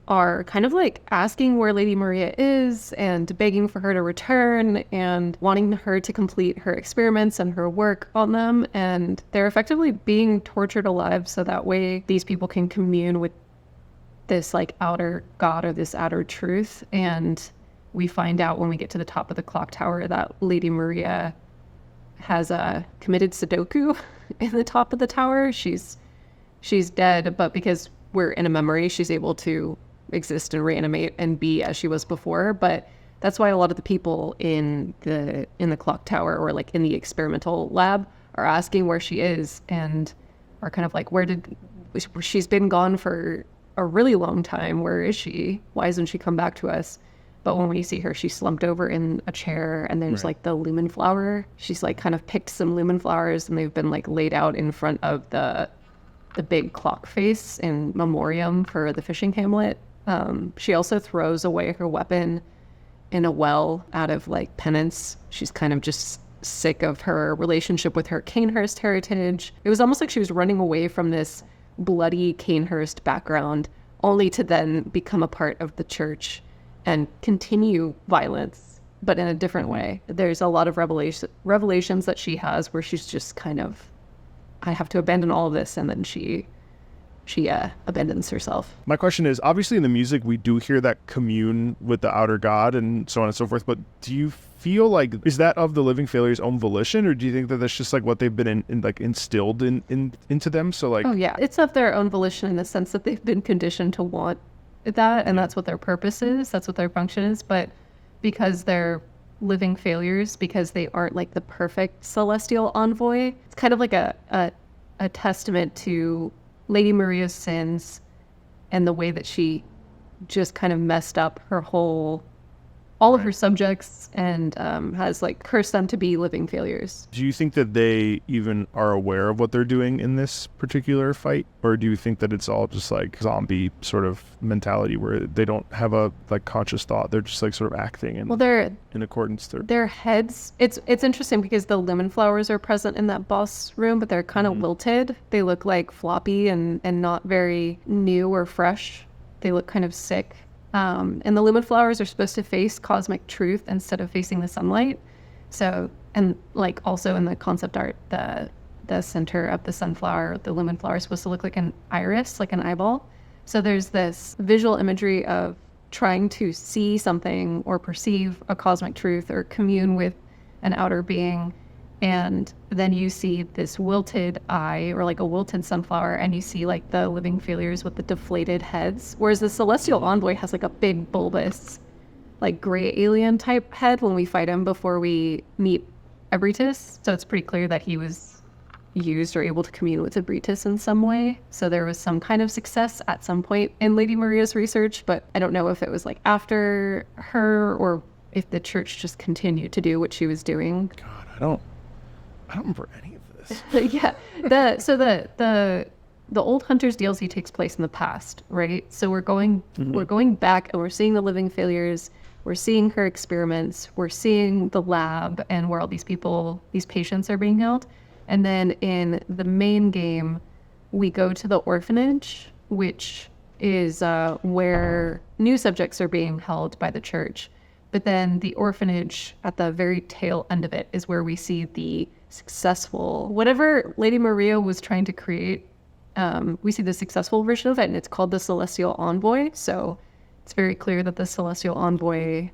are kind of like asking where Lady Maria is and begging for her to return and wanting her to complete her experiments and her work on them. And they're effectively being tortured alive so that way these people can commune with this like outer God or this outer truth. And we find out when we get to the top of the clock tower that Lady Maria has committed Sudoku in the top of the tower. She's dead, but because we're in a memory, she's able to exist and reanimate and be as she was before. But that's why a lot of the people in the clock tower, or like in the experimental lab, are asking where she is and are kind of like, she's been gone for a really long time. Where is she? Why hasn't she come back to us? But when we see her, she's slumped over in a chair, and there's like the lumen flower. She's like kind of picked some lumen flowers, and they've been like laid out in front of the big clock face in memoriam for the fishing hamlet. She also throws away her weapon in a well out of like penance. She's kind of just sick of her relationship with her Canehurst heritage. It was almost like she was running away from this bloody Canehurst background, only to then become a part of the church and continue violence, but in a different way. There's a lot of revelations that she has where she's just kind of, I have to abandon all of this, and then she abandons herself. My question is, obviously in the music we do hear that commune with the outer God and so on and so forth, but do you feel like, is that of the living failures' own volition, or do you think that that's just like what they've been instilled into them? So like, oh yeah, it's of their own volition in the sense that they've been conditioned to want that, and that's what their purpose is, that's what their function is. But because they're living failures, because they aren't like the perfect celestial envoy, it's kind of like a testament to Lady Maria's sins and the way that she just kind of messed up all of her subjects and has like cursed them to be living failures. do you think that they even are aware of what they're doing in this particular fight, or do you think that it's all just like zombie sort of mentality where they don't have a like conscious thought, they're just like sort of acting in accordance to their heads? It's interesting because the lemon flowers are present in that boss room, but they're kind of wilted. They look like floppy and not very new or fresh. They look kind of sick. And the lumen flowers are supposed to face cosmic truth instead of facing the sunlight. So, and like also in the concept art, the center of the sunflower, the lumen flower, is supposed to look like an iris, like an eyeball. So there's this visual imagery of trying to see something or perceive a cosmic truth or commune with an outer being. And then you see this wilted eye, or like a wilted sunflower, and you see like the living failures with the deflated heads. Whereas the celestial envoy has like a big bulbous, like gray alien type head when we fight him before we meet Abritus. So it's pretty clear that he was used or able to commune with Abritus in some way. So there was some kind of success at some point in Lady Maria's research, but I don't know if it was like after her or if the church just continued to do what she was doing. God, I don't remember any of this. Yeah. The Old Hunters DLC takes place in the past, right? So we're going back and we're seeing the living failures, we're seeing her experiments, we're seeing the lab and where all these patients are being held. And then in the main game, we go to the orphanage, which is where new subjects are being held by the church. But then the orphanage at the very tail end of it is where we see the successful, whatever Lady Maria was trying to create, we see the successful version of it, and it's called the Celestial Envoy. So it's very clear that the Celestial Envoy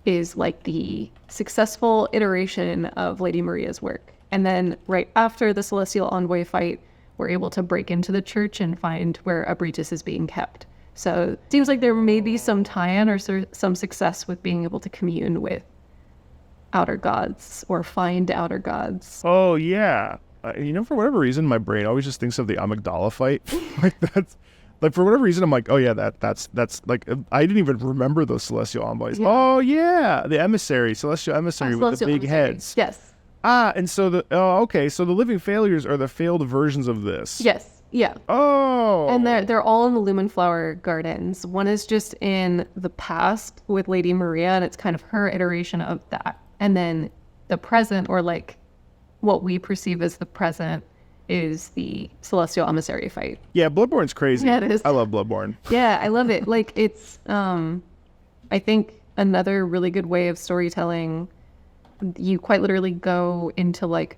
is like the successful iteration of Lady Maria's work. And then right after the Celestial Envoy fight, we're able to break into the church and find where Abritus is being kept. So it seems like there may be some tie-in or some success with being able to commune with outer gods or find outer gods. Oh yeah, for whatever reason, my brain always just thinks of the amygdala fight. Like that's like for whatever reason, I'm like, oh yeah, that's like I didn't even remember those celestial envoys. Yeah. Oh yeah, the celestial emissary with the big heads. Yes. And so so the living failures are the failed versions of this. Yes. Yeah. Oh. And they're all in the Lumen Flower Gardens. One is just in the past with Lady Maria, and it's kind of her iteration of that. And then the present, or like what we perceive as the present, is the Celestial Emissary fight. Yeah, Bloodborne's crazy. Yeah, it is. I love Bloodborne. Yeah, I love it. Like it's, I think another really good way of storytelling. You quite literally go into like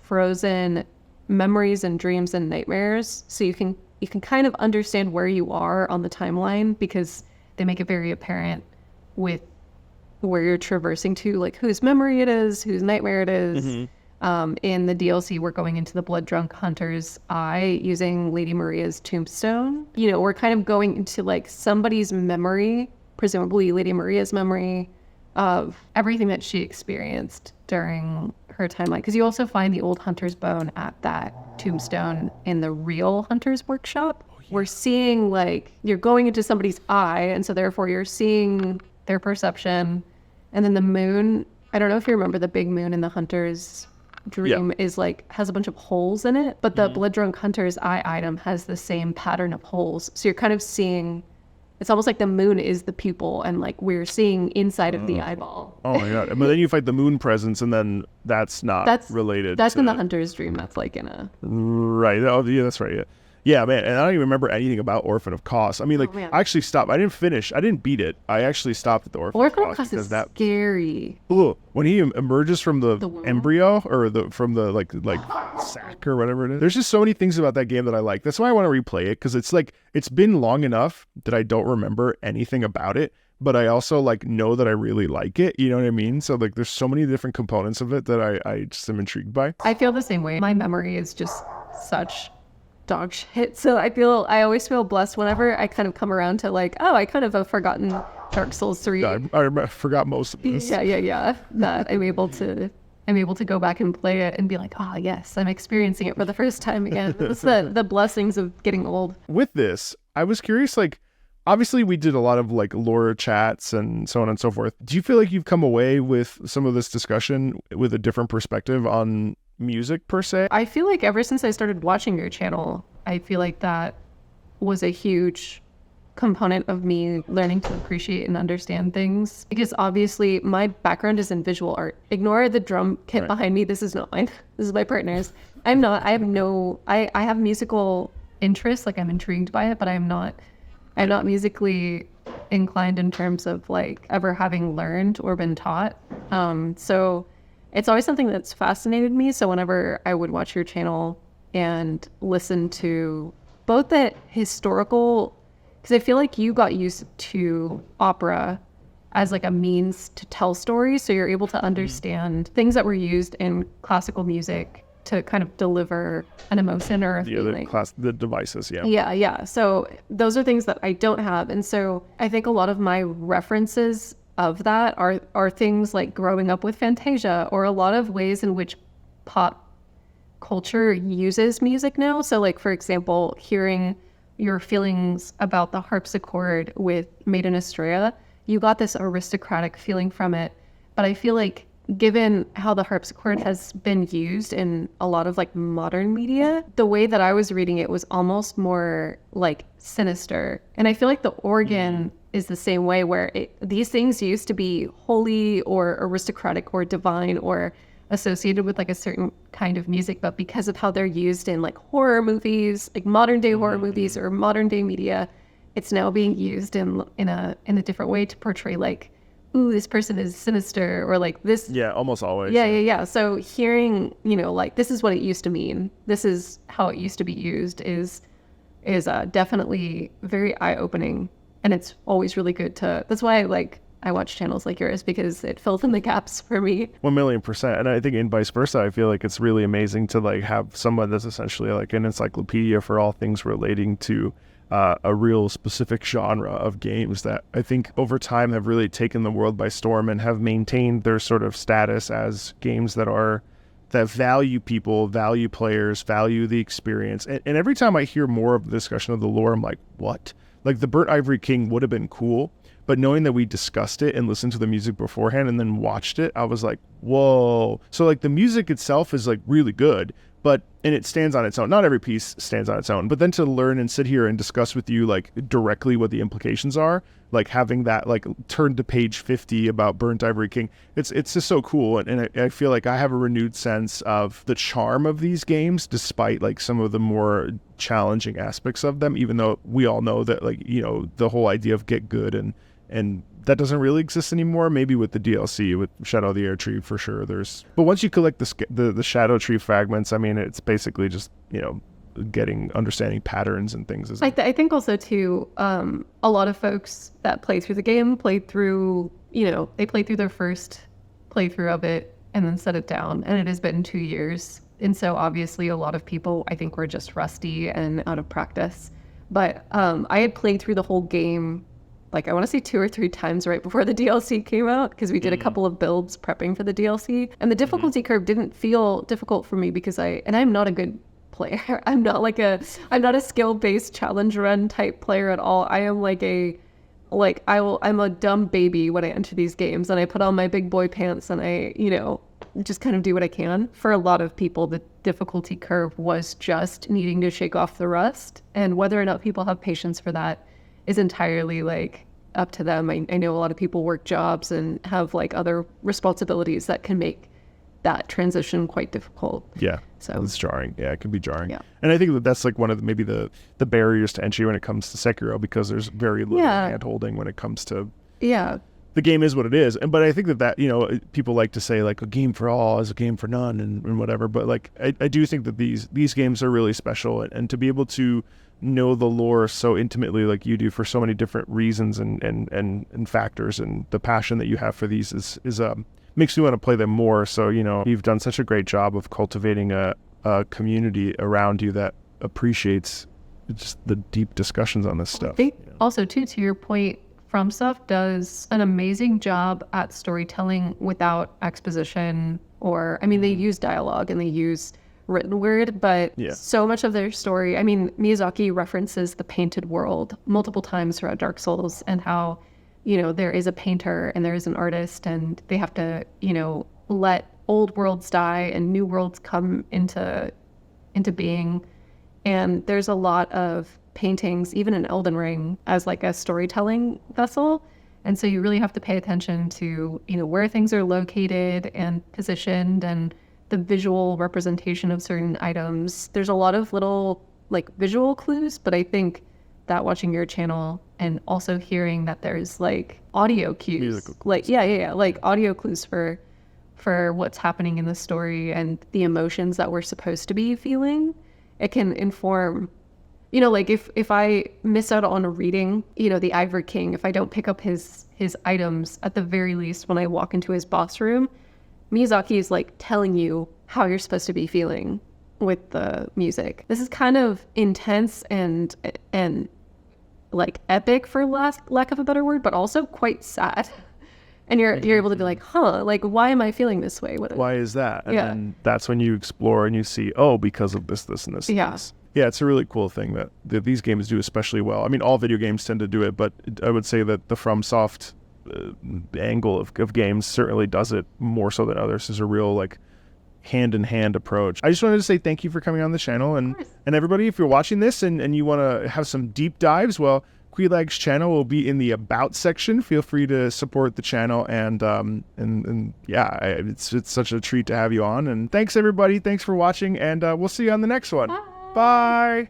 frozen memories and dreams and nightmares, so you can kind of understand where you are on the timeline, because they make it very apparent with where you're traversing to, like whose memory it is, whose nightmare it is. In the DLC, we're going into the Blood Drunk Hunter's eye using Lady Maria's tombstone. We're kind of going into like somebody's memory, presumably Lady Maria's memory, of everything that she experienced during her timeline. Because you also find the old hunter's bone at that tombstone in the real hunter's workshop. Oh, yeah. We're seeing like you're going into somebody's eye, and so therefore you're seeing their perception. And then the moon, I don't know if you remember, the big moon in the hunter's dream is like has a bunch of holes in it, but the Blood Drunk Hunter's eye item has the same pattern of holes. So you're kind of seeing, it's almost like the moon is the pupil, and like we're seeing inside of the eyeball. Oh my god! But then you fight the moon presence, and then that's related. That's in the hunter's dream. That's like in a right. Oh yeah, that's right. Yeah, man. And I don't even remember anything about Orphan of Kos. I mean, like I actually stopped. I didn't beat it. I actually stopped at the Orphan of Kos is scary. When he emerges from the embryo or from the like sac or whatever it is. There's just so many things about that game that I like. That's why I want to replay it, because it's like it's been long enough that I don't remember anything about it, but I also like know that I really like it. You know what I mean? So like there's so many different components of it that I just am intrigued by. I feel the same way. My memory is just such dog shit. So I always feel blessed whenever I kind of come around to like, oh, I kind of have forgotten Dark Souls 3. I forgot most of this. Yeah. That I'm able to go back and play it and be like, oh yes, I'm experiencing it for the first time again. It's the blessings of getting old. With this, I was curious, like, obviously we did a lot of like lore chats and so on and so forth. Do you feel like you've come away with some of this discussion with a different perspective on music per se? I feel like ever since I started watching your channel, I feel like that was a huge component of me learning to appreciate and understand things, because obviously my background is in visual art. Ignore the drum kit behind me. This is not mine. This is my partner's. I have musical interests, like I'm intrigued by it, but I'm not musically inclined in terms of like ever having learned or been taught. So it's always something that's fascinated me. So whenever I would watch your channel and listen to both the historical, because I feel like you got used to opera as like a means to tell stories. So you're able to understand things that were used in classical music to kind of deliver an emotion or a feeling. The devices, yeah. Yeah. So those are things that I don't have. And so I think a lot of my references of that are things like growing up with Fantasia, or a lot of ways in which pop culture uses music now. So like, for example, hearing your feelings about the harpsichord with Maiden Astraea, you got this aristocratic feeling from it. But I feel like given how the harpsichord has been used in a lot of like modern media, the way that I was reading it was almost more like sinister. And I feel like the organ is the same way, where these things used to be holy or aristocratic or divine or associated with like a certain kind of music, but because of how they're used in like horror movies, like modern day horror movies or modern day media, it's now being used in a different way to portray like, ooh, this person is sinister, or like this. Yeah, almost always. Yeah. So hearing, like, this is what it used to mean, this is how it used to be used is definitely very eye-opening. And it's always really good that's why I watch channels like yours, because it fills in the gaps for me. 1,000,000%. And I think in vice versa, I feel like it's really amazing to like have someone that's essentially like an encyclopedia for all things relating to a real specific genre of games that I think over time have really taken the world by storm and have maintained their sort of status as games that value people, value players, value the experience. And every time I hear more of the discussion of the lore, I'm like, what? Like the Burnt Ivory King would have been cool, but knowing that we discussed it and listened to the music beforehand and then watched it, I was like, whoa. So like the music itself is like really good, and it stands on its own. Not every piece stands on its own, but then to learn and sit here and discuss with you like directly what the implications are, like having that like turn to page 50 about Burnt Ivory King, it's just so cool. And I feel like I have a renewed sense of the charm of these games, despite like some of the more challenging aspects of them, even though we all know that like, you know, the whole idea of get good and that doesn't really exist anymore. Maybe with the DLC, with Shadow of the Air Tree for sure. But once you collect the Shadow Tree fragments, I mean, it's basically just, you know, understanding patterns and things. I think also too, a lot of folks that play through the game they played through their first playthrough of it and then set it down, and it has been 2 years. And so obviously a lot of people, I think, were just rusty and out of practice. But I had played through the whole game, like I want to say 2 or 3 times right before the DLC came out, because we did a couple of builds prepping for the DLC, and the difficulty curve didn't feel difficult for me because I'm not a good player. I'm not a skill-based challenge run type player at all. I am I'm a dumb baby when I enter these games, and I put on my big boy pants and I, you know, just kind of do what I can. For a lot of people, the difficulty curve was just needing to shake off the rust, and whether or not people have patience for that is entirely like up to them. I know a lot of people work jobs and have like other responsibilities that can make that transition quite difficult. Yeah. So it's jarring. Yeah, it can be jarring. Yeah. And I think that's like one of maybe the barriers to entry when it comes to Sekiro, because there's very little hand holding when it comes to the game is what it is. But I think that, you know, people like to say like a game for all is a game for none and whatever. But like, I do think that these games are really special, and to be able to know the lore so intimately like you do for so many different reasons and factors, and the passion that you have for these is makes me want to play them more. So, you know, you've done such a great job of cultivating a community around you that appreciates just the deep discussions on this stuff. I think also too, to your point, Fromsoft does an amazing job at storytelling without exposition, or, I mean, they use dialogue and they use written word, but so much of their story, I mean, Miyazaki references the painted world multiple times throughout Dark Souls, and how, you know, there is a painter and there is an artist, and they have to, you know, let old worlds die and new worlds come into being. And there's a lot of paintings, even in Elden Ring, as like a storytelling vessel. And so you really have to pay attention to, you know, where things are located and positioned, and the visual representation of certain items. There's a lot of little like visual clues, but I think that watching your channel and also hearing that there's like audio cues, musical clues. Like like audio clues for what's happening in the story and the emotions that we're supposed to be feeling, it can inform, you know, like if I miss out on a reading, you know, the Ivory King, if I don't pick up his items, at the very least when I walk into his boss room, Miyazaki is like telling you how you're supposed to be feeling with the music. This is kind of intense and like epic, for lack of a better word, but also quite sad. And you're able to be like, huh, like, why am I feeling this way? Why is that? And then that's when you explore and you see, oh, because of this, and this. Yeah. And this. Yeah, it's a really cool thing that these games do especially well. I mean, all video games tend to do it, but I would say that the Fromsoft angle of games certainly does it more so than others. Is a real like hand-in-hand approach. I just wanted to say thank you for coming on the channel, and everybody, if you're watching this and you want to have some deep dives, well, Quelaag's channel will be in the About section. Feel free to support the channel, and yeah, it's such a treat to have you on. And thanks everybody, thanks for watching, and we'll see you on the next one. Bye.